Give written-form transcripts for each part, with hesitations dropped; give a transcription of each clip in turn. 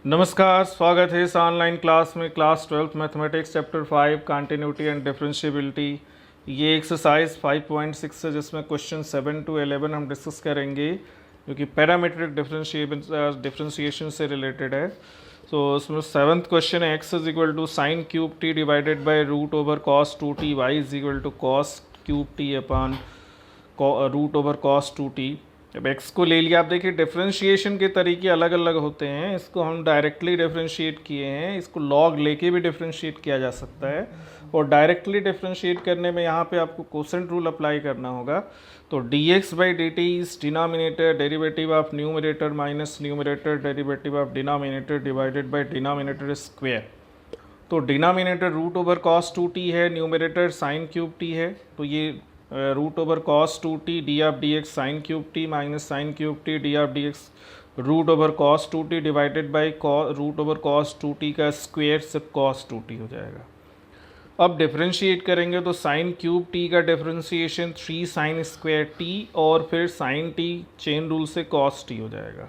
नमस्कार, स्वागत है इस ऑनलाइन क्लास में। Class 12th mathematics chapter 5 continuity and differentiability. ये एक्सरसाइज 5.6 है जिसमें क्वेश्चन 7 to 11 हम डिस्कस करेंगे जो कि पैरामीट्रिक डिफरेंशिएशन से रिलेटेड है। तो उसमें 7th क्वेश्चन है x is equal to sine cube t divided by root over cos 2t, y is equal to cos cube T upon root over cos 2t। अब x को ले लिया। आप देखिए डिफरेंशिएशन के तरीके अलग अलग होते हैं। इसको हम डायरेक्टली डिफरेंशिएट किए हैं, इसको लॉग लेके भी डिफरेंशिएट किया जा सकता है। और डायरेक्टली डिफरेंशिएट करने में यहाँ पे आपको कोसेंट रूल अप्लाई करना होगा। तो dx by D T is denominator derivative of numerator minus numerator derivative of denominator divided by denominator square. तो denominator root over cos 2t है, न्यूमरेटर साइन क्यूब टी है। तो ये root over cos 2t D of D X sine cube T minus sine cube T D of D X root over cos 2t divided by root over cos 2t का square सिर्फ cos 2t हो जाएगा। अब differentiate करेंगे तो sine cube T का differentiation 3 sine square T और फिर साइन टी चेन रूल से कॉस टी हो जाएगा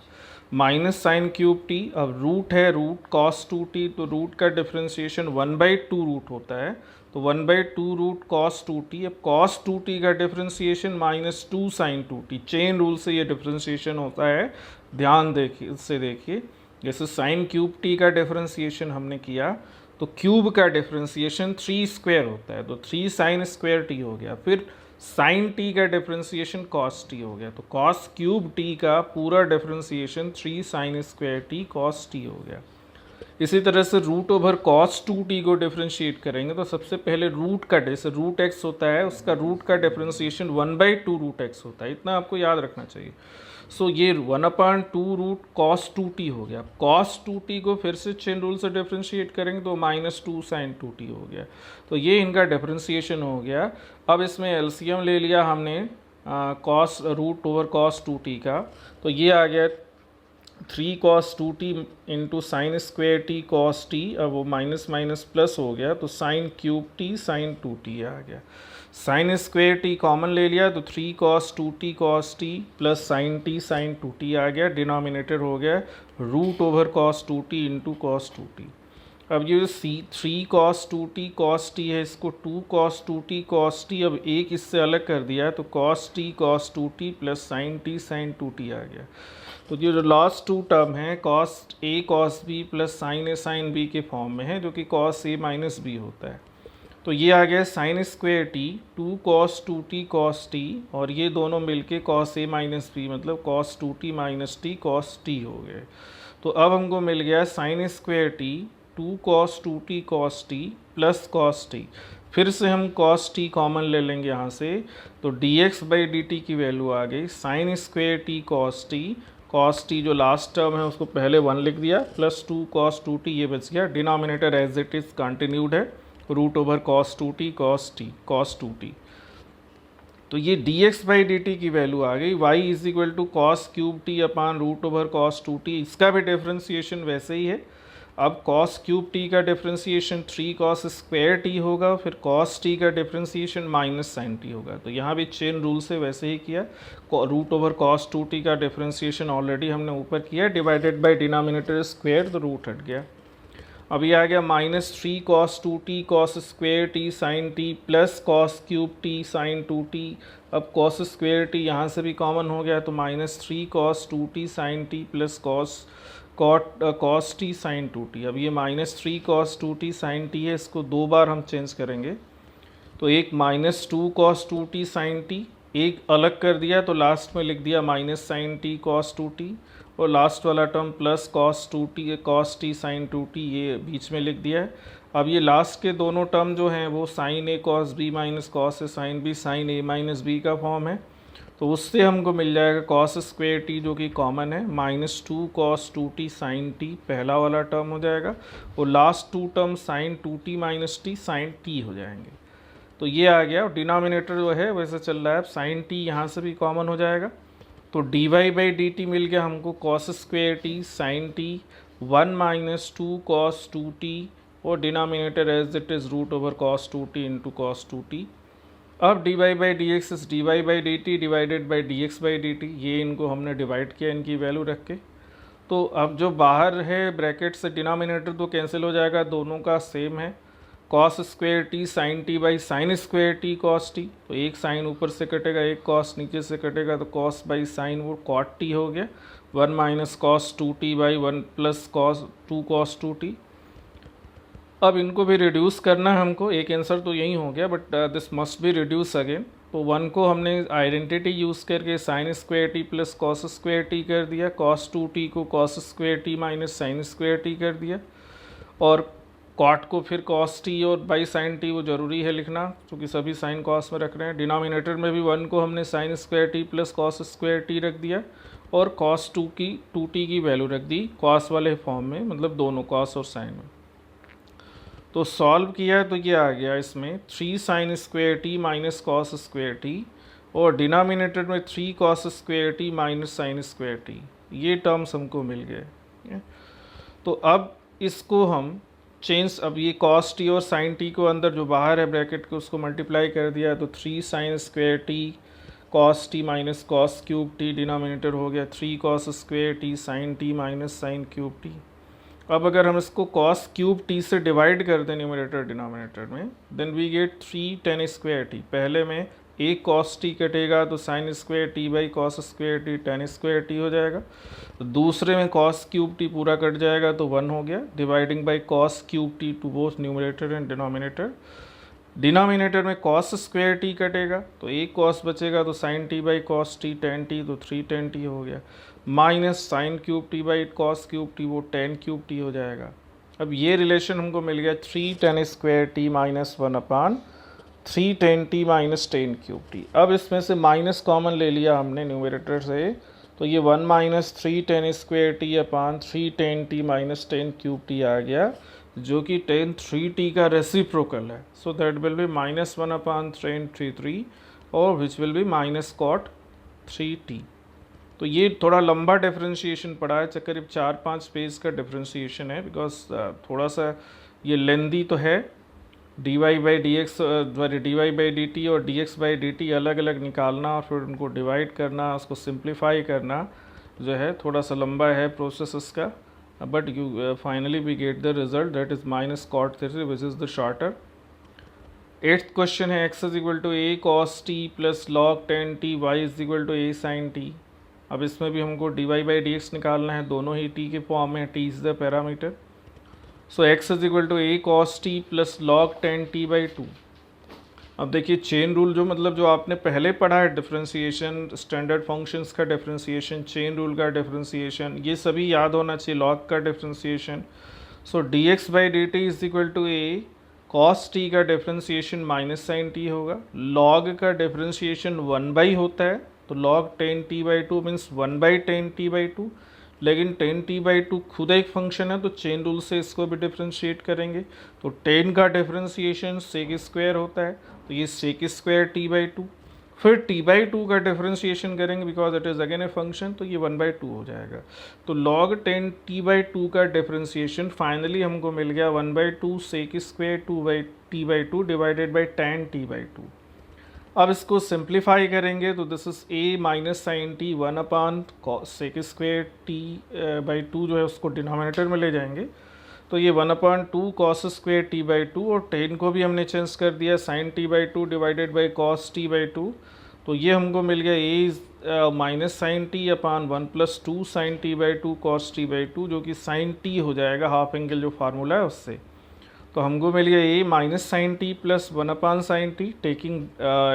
माइनस साइन क्यूब टी। अब रूट है रूट कॉस 2t, तो रूट का डिफरेंशिएशन 1/2 रूट होता है, तो 1/2 रूट कॉस 2t। अब कॉस 2t का differentiation -2 sign 2t, chain rule से ये डिफरेंशिएशन होता है। ध्यान देखिए, इससे देखिए जैसे साइन क्यूब टी का डिफरेंशिएशन हमने किया तो क्यूब का डिफरेंशिएशन 3 स्क्वायर होता है, तो 3 साइन स्क्वायर टी हो गया। फिर साइन टी का डिफरेंशिएशन कॉस टी हो गया, तो कॉस क्यूब टी का पूरा differentiation 3 sine square t cos T हो गया। इसी तरह से रूट ओवर कॉस 2t को डिफरेंशिएट करेंगे तो सबसे पहले रूट का, जैसे रूट एक्स होता है उसका रूट का डिफरेंशिएशन 1/2 रूट एक्स होता है, इतना आपको याद रखना चाहिए। सो ये 1/2 रूट कॉस 2t हो गया। कॉस 2t को फिर से चेन रूल से डिफरेंशिएट करेंगे तो -2 साइन 2t हो गया। तो ये इनका डिफरेंशिएशन हो गया। अब इसमें एलसीएम ले लिया हमने cos root over cos 2t का, तो ये आ गया 3 cos 2t into sine square t cos t. अब वो माइनस माइनस प्लस हो गया तो sine cube t sine 2t आ गया। साइन स्क्वेयर टी कॉमन ले लिया तो 3 cos 2t cos t plus sine t sine 2t आ गया। डिनोमिनेटर हो गया root over cos 2t into cos 2t। अब ये 3 cos 2t cos t है, इसको 2 cos 2t cos t अब एक इससे अलग कर दिया है तो cos t cos 2t plus sine t sine 2t आ गया। तो ये जो लास्ट टू टर्म है cos a cos b plus sine a sine b के फॉर्म में है, जो कि cos a माइनस b होता है। तो ये आ गया sine square T 2 cos 2t cos t और ये दोनों मिलके cos a माइनस b मतलब cos 2t minus t cos t हो गए। तो अब हमको मिल गया sine square T 2 cos 2t cos t plus cos t। फिर से हम cos t कॉमन ले लेंगे यहाँ से, तो dx बाई डी टी की वैल्यू आ गई sign square T cos t। cos t जो लास्ट टर्म है उसको पहले 1 लिख दिया प्लस 2 cos 2t ये बच गया। Denominator as it is continued है root over cos 2t cos 2t। तो ये dx बाई डी टी की वैल्यू आ गई y is equal to cos cube T upon root over cos 2t। इसका भी डिफरेंशिएशन वैसे ही है। अब cos क्यूब टी का डिफरेंशिएशन 3 cos स्क्वायर टी होगा, फिर cos t का डिफरेंशिएशन माइनस साइन टी होगा। तो यहाँ भी चेन रूल से वैसे ही किया। रूट ओवर cos 2t का डिफरेंशिएशन ऑलरेडी हमने ऊपर किया, डिवाइडेड बाय डिनोमिनेटर स्क्वायर, तो रूट हट गया। अब ये आ गया -3 cos 2t cos square t sine t plus cos cube t sine 2t। अब cos स्क्वायर टी यहाँ से भी कॉमन हो गया तो -3 cos 2t sine t plus cos t sine 2t। अब ये -3 cos 2t साइन t है, इसको दो बार हम चेंज करेंगे तो एक -2 cos 2t साइन t एक अलग कर दिया तो लास्ट में लिख दिया minus sine T cos 2t और लास्ट वाला term plus cos t sine 2t ये बीच में लिख दिया है। अब ये लास्ट के दोनों टर्म जो हैं वो sine a cos b minus cos a sine b sine a minus b का फॉर्म है, तो उससे हमको मिल जाएगा cos स्क्वेयर टी जो कि कॉमन है -2 cos 2t साइन t पहला वाला टर्म हो जाएगा और last two term sine 2t minus t sine t हो जाएंगे। तो ये आ गया। और डिनोमिनेटर जो है वैसे चल रहा है, साइन t यहाँ से भी कॉमन हो जाएगा तो dy बाई डी टी मिल गया हमको cos square t sine t 1 -2 cos 2t और denominator as it is root over cos 2t into cos 2t। अब dy by d x is dy by D t divided by dx by D t, ये इनको हमने divide किया इनकी value रख के। तो अब जो बाहर है ब्रैकेट से डिनोमिनेटर तो कैंसिल हो जाएगा, दोनों का सेम है। Cos square t sine T by sine square t cos t, तो एक साइन ऊपर से कटेगा, एक कॉस नीचे से कटेगा, तो कॉस बाई साइन वो कॉट टी हो गया। 1 minus cos 2t by 1 plus cos 2 cos 2t। अब इनको भी रिड्यूस करना है हमको, एक आंसर तो यही हो गया, but this must be reduce again. तो 1 को हमने आइडेंटिटी यूज़ करके sign square t plus cos square T कर दिया, कॉस 2t को cos square T minus sine square T कर दिया, और कॉट को फिर कॉस टी और बाई साइन टी वो ज़रूरी है लिखना क्योंकि सभी साइन कॉस में रख रहे हैं। डिनोमिनेटर में भी 1 को हमने sign square T plus cos square T रख दिया, और कॉस 2t की वैल्यू रख दी कॉस वाले फॉर्म में, मतलब दोनों कॉस और साइन में। तो सॉल्व किया तो ये आ गया इसमें 3 sine square t minus cos square T, और डिनोमिनेटर में 3 cos square t minus sign square T, ये टर्म्स हमको मिल गए। तो अब इसको हम चेंज, अब ये कॉस टी और साइन टी को अंदर जो बाहर है ब्रैकेट को उसको मल्टीप्लाई कर दिया, तो 3 sine square t cos t minus cos cube t, denominator हो गया 3 cos square t sine t minus sine cube t. अब अगर हम इसको कॉस क्यूब टी से डिवाइड कर दें न्यूमरेटर डिनोमिनेटर में, then we get 3 ten square t. पहले में एक कॉस टी कटेगा तो sine square t by cos square t tan square t हो जाएगा। तो दूसरे में कॉस क्यूब टी पूरा कट जाएगा तो 1 हो गया, dividing by cos cube t to both numerator and denominator. Denominator में कॉस स्क्वायर टी कटेगा तो एक कॉस बचेगा, तो sine T by cos t tan t, तो 3 टेन टी हो गया, minus sine cube t by cos cube t, वो टेन क्यूब टी हो जाएगा। अब ये रिलेशन हमको मिल गया 3 टेन स्क्वायर टी माइनस 1 अपान 3 ten T minus ten cube t. अब इसमें से माइनस कॉमन ले लिया हमने न्यूमरेटर से, तो ये 1 minus 3 ten square T upon 3 ten T minus ten cube T आ गया, जो कि टेन 3t का रेसिप्रोकल है। So that will be minus 1 upon ten 3 और which will be minus cot 3t। तो ये थोड़ा लंबा डिफ्रेंशिएशन पड़ा है, करीब 4-5 पेज का डिफ्रेंशिएशन है, बिकॉज थोड़ा सा ये लेंदी तो है। dy by d x d y by D t और dx बाई डी टी अलग अलग निकालना और फिर उनको डिवाइड करना, उसको सिंप्लीफाई करना जो है थोड़ा सा लंबा है प्रोसेस इसका, but you finally we get the result that is minus cot 30 which is the shorter। 8th question है x is equal to a cos t plus log 10 t y is equal to a sin t। अब इसमें भी हमको dy by dx निकालना है, दोनों ही t के form में, t is the parameter। so x is equal to a cos t plus log 10 t by 2। अब देखिए चेन रूल जो मतलब जो आपने पहले पढ़ा है डिफरेंशिएशन, स्टैंडर्ड फंक्शंस का डिफरेंशिएशन, चेन रूल का डिफरेंशिएशन, ये सभी याद होना चाहिए, लॉग का differentiation. So d x by D T is equal to a cos t का डिफरेंशिएशन माइनस साइन टी होगा, लॉग का डिफरेंशिएशन 1 बाई होता है, तो log 10t by 2 means 1 by 10t by 2, लेकिन 10t बाई 2 खुद एक फंक्शन है तो चेन रूल से इसको भी डिफ्रेंशिएट करेंगे, तो 10 का डिफरेंशिएशन सेक स्क्वायर होता है, तो ये सेक स्क्वायर टी बाई 2, फिर टी बाई 2 का डिफरेंशिएशन करेंगे because it is again a function, तो ये 1 बाई 2 हो जाएगा। तो लॉग 10 टी बाई 2 का डिफरेंशिएशन फाइनली हमको मिल गया 1 by 2 sec square 2 by t by 2 divided by 10 t by 2। अब इसको सिंप्लीफाई करेंगे तो this is a minus sine t 1 upon sec square T by 2 जो है उसको डिनोमिनेटर में ले जाएंगे, तो ये 1 upon 2 cos square T by 2, और 10 को भी हमने चेंज कर दिया sine T by 2 divided by cos T by 2, तो ये हमको मिल गया ए minus sine T upon 1 plus 2 sine T by 2 cos T by 2, जो कि साइन टी हो जाएगा, हाफ एंगल जो फार्मूला है उससे। तो हमको मिल गया ए minus sine t plus 1 upon sine t, taking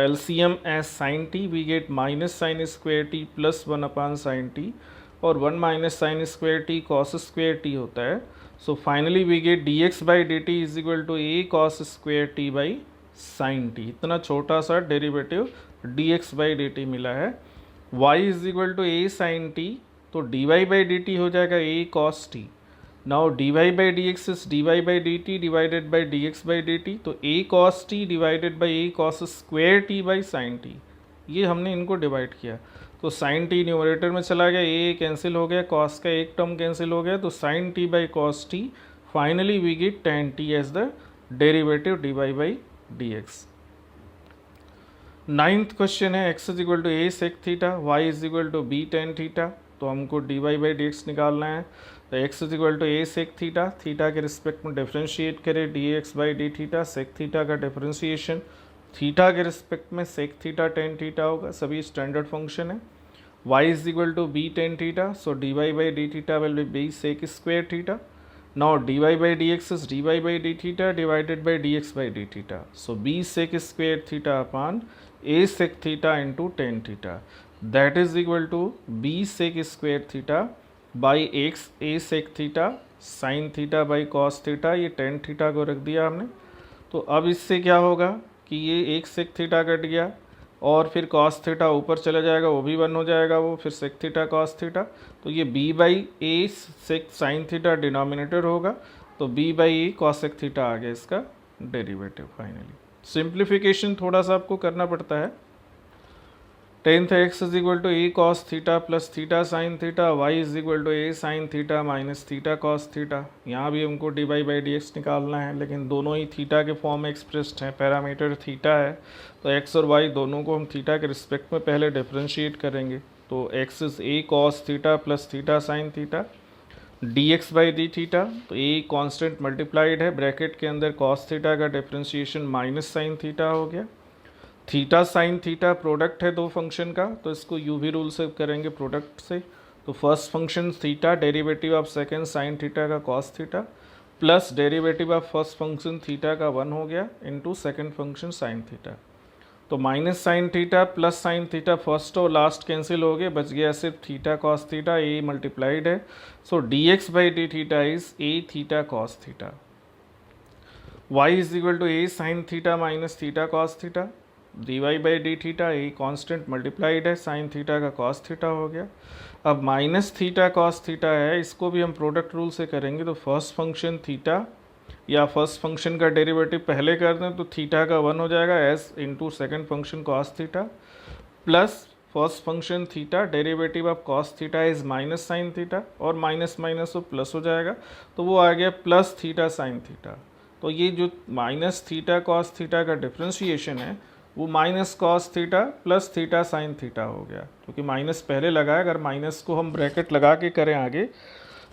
LCM as sine t we get minus sine square t plus 1 upon sine t, और 1 minus sine square t cos square t होता है। So finally we get d x by D T is equal to a cos square T by sine t. इतना छोटा सा derivative d x by D t मिला है। Y is equal to a sine t, तो d y by D t हो जाएगा a cos t. Now d y by d x is d y by D t divided by d x by D t, तो a cos t divided by a cos square T by sine t, ये हमने इनको divide किया, तो sine T numerator में चला गया, ए cancel हो गया, कॉस का एक टर्म कैंसिल हो गया, तो sine T by cos t, finally we get tan t as the derivative d y by d x. 9th question है x is equal to a sec theta, y is equal to b tan theta. तो हमको dy by d x निकालना है। तो x is equal to a sec theta, theta के respect में differentiate करें d x by d theta, sec theta का differentiation theta के रिस्पेक्ट में सेक थीटा टेन थीटा होगा, सभी स्टैंडर्ड फंक्शन है। y is equal to b tan theta, so dy by d theta will be b sec square theta. Now dy by dx is dy by d theta divided by dx by d theta. So b sec square theta upon a sec theta into tan theta. That is equal to b sec square theta by x a sec theta sin theta by cos theta. ये tan theta को रख दिया हमने। तो अब इससे क्या होगा कि ये एक sec theta कट गया और फिर cos थीटा ऊपर चला जाएगा, वो भी 1 हो जाएगा, वो फिर sec थीटा cos थीटा। तो ये b by a sec sin theta denominator होगा, तो b by a cosec theta आ गया इसका डेरिवेटिव फाइनली। सिंप्लीफिकेशन थोड़ा सा आपको करना पड़ता है। Tenth x is equal to a cos theta plus theta sine theta, y is equal to a sine theta minus theta cos theta. यहाँ भी हमको d y by d x निकालना है, लेकिन दोनों ही थीटा के फॉर्म में एक्सप्रेस्ड हैं, पैरामीटर थीटा है, तो एक्स और वाई दोनों को हम थीटा के रिस्पेक्ट में पहले डिफ्रेंशिएट करेंगे। तो x is a cos theta plus theta sine theta D x by d theta, तो ए कॉन्स्टेंट मल्टीप्लाइड है, ब्रैकेट के अंदर कॉस थीटा का डिफ्रेंशिएशन माइनस साइन थीटा हो गया। थीटा साइन थीटा प्रोडक्ट है दो फंक्शन का, तो इसको यूवी रूल से करेंगे प्रोडक्ट से। तो first function theta derivative of second sine theta का cos theta plus derivative of first function theta का 1 हो गया into second function sine theta. तो minus sine theta plus sine theta first और लास्ट कैंसिल हो गए, बच गया सिर्फ theta cos theta, a multiplied है। So d x by d theta is a theta cos theta. Y is equal to a sine theta minus theta cos theta, d y by d theta a constant multiplied है, sine theta का cos theta हो गया। अब minus theta cos theta है, इसको भी हम product rule से करेंगे। तो फर्स्ट फंक्शन थीटा या फर्स्ट फंक्शन का डेरिवेटिव पहले कर दें तो थीटा का 1 हो जाएगा S into second function cos theta plus first function theta derivative of cos theta is minus sine theta, और माइनस माइनस तो प्लस हो जाएगा, तो वो आ गया प्लस थीटा साइन थीटा। तो ये जो माइनस थीटा कॉस थीटा का डिफ्रेंशिएशन है वो minus cos theta plus theta sine theta हो गया, क्योंकि माइनस पहले लगा है। अगर माइनस को हम ब्रैकेट लगा के करें आगे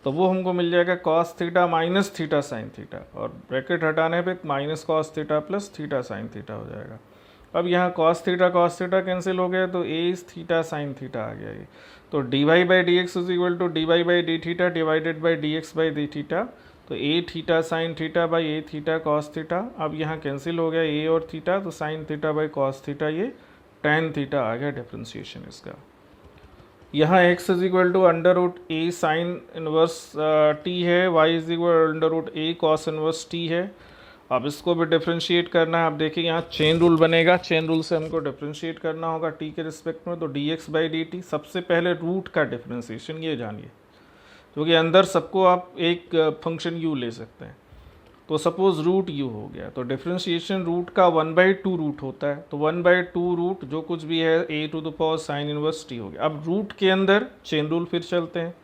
तो वो हमको मिल जाएगा cos theta minus theta sine theta, और ब्रैकेट हटाने पे minus cos theta plus theta sine theta हो जाएगा। अब यहाँ कॉस थीटा कैंसिल हो गया, तो ए थीटा साइन थीटा आ गया ये। तो d y by d x is equal to d y by d theta divided by d x by d theta, तो a theta sine theta by a theta cos theta. अब यहाँ cancel हो गया a और theta, तो sine theta by cos theta, ये tan theta आ गया डिफ्रेंशिएशन इसका। यहाँ x is equal to under root A sine inverse t है, y is equal under root a cos inverse t है। अब इसको भी डिफ्रेंशिएट करना है। आप देखिए यहाँ चेन रूल बनेगा, चेन रूल से हमको डिफ्रेंशिएट करना होगा टी के रिस्पेक्ट में। तो D x by D T, सबसे पहले रूट का डिफ्रेंशिएशन ये जानिए, क्योंकि अंदर सबको आप एक फंक्शन u ले सकते हैं। तो सपोज रूट u हो गया, तो डिफ्रेंशिएशन रूट का 1/2 रूट होता है, तो 1/2 रूट जो कुछ भी है a to the power sine inverse t हो गया। अब रूट के अंदर चेन रूल फिर चलते हैं,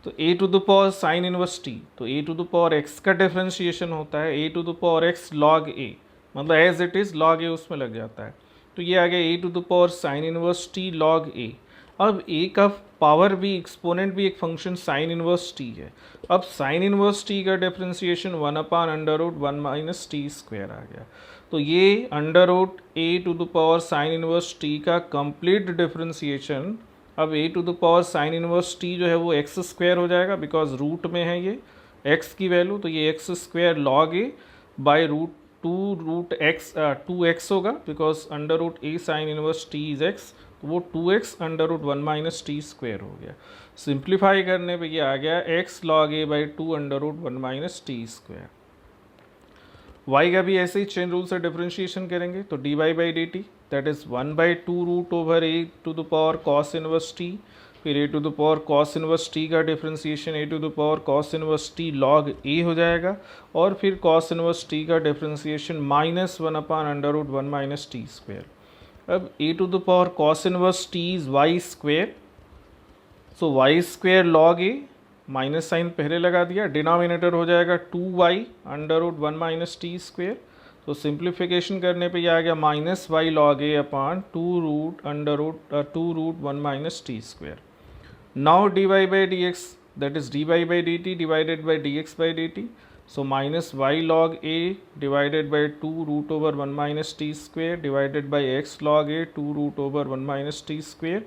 तो a to the power sine inverse t, तो a to the power x का डिफ्रेंशिएशन होता है a to the power x log a, मतलब as it is log a उसमें लग जाता है। तो ये आ गया a to the power sine inverse t log a। अब a का पावर भी, एक्सपोनेंट भी एक फंक्शन साइन इनवर्स t है। अब साइन इनवर्स t का differentiation 1 upon under root 1 minus t square आ गया। तो ये under root a to the power sine inverse t का कंप्लीट डिफ्रेंशिएशन, अब a to the power sine inverse t जो है वो एक्स स्क्वायर हो जाएगा, बिकॉज रूट में है ये x की वैल्यू, तो ये x square log a by root 2x होगा, because under root a sine inverse t is x, तो वो 2x under root 1 minus t square हो गया। सिंप्लीफाई करने पे ये आ गया x log a by 2 under root 1 minus t square. y का भी ऐसे ही चेन रूल से डिफ्रेंशिएशन करेंगे, तो dy by D t that is 1/2 root over a to the power cos inverse t, फिर a to the power cos inverse t का differentiation a to the power cos inverse t log a हो जाएगा, और फिर cos inverse t का differentiation -1 upon under root 1 minus t square. अब a to the power cos inverse t is y square, so y square log a, minus sine पहले लगा दिया, denominator हो जाएगा 2y under root 1 minus t square. तो simplification करने पे ये आ गया minus y log a upon 2 root 1 minus t square. Now dy by dx, that is dy by dt divided by dx by dt. So minus y log a divided by 2 root over 1 minus t square divided by x log a 2 root over 1 minus t square.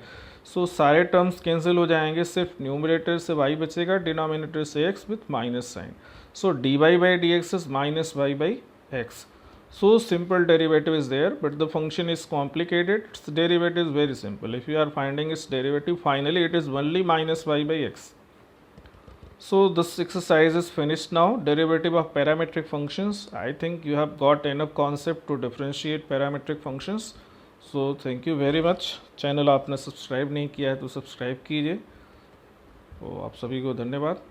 सो सारे terms cancel हो जाएंगे, सिर्फ numerator से y बचेगा, denominator से x with minus sine. So dy by dx is minus y by x. So simple derivative is there, but the function is complicated. Its derivative is very simple. If you are finding its derivative, finally it is only minus y by x. So this exercise is finished now. Derivative of parametric functions. I think you have got enough concept to differentiate parametric functions. So thank you very much. Channel आपने subscribe नहीं किया है तो subscribe कीजिए. तो आप सभी को धन्यवाद.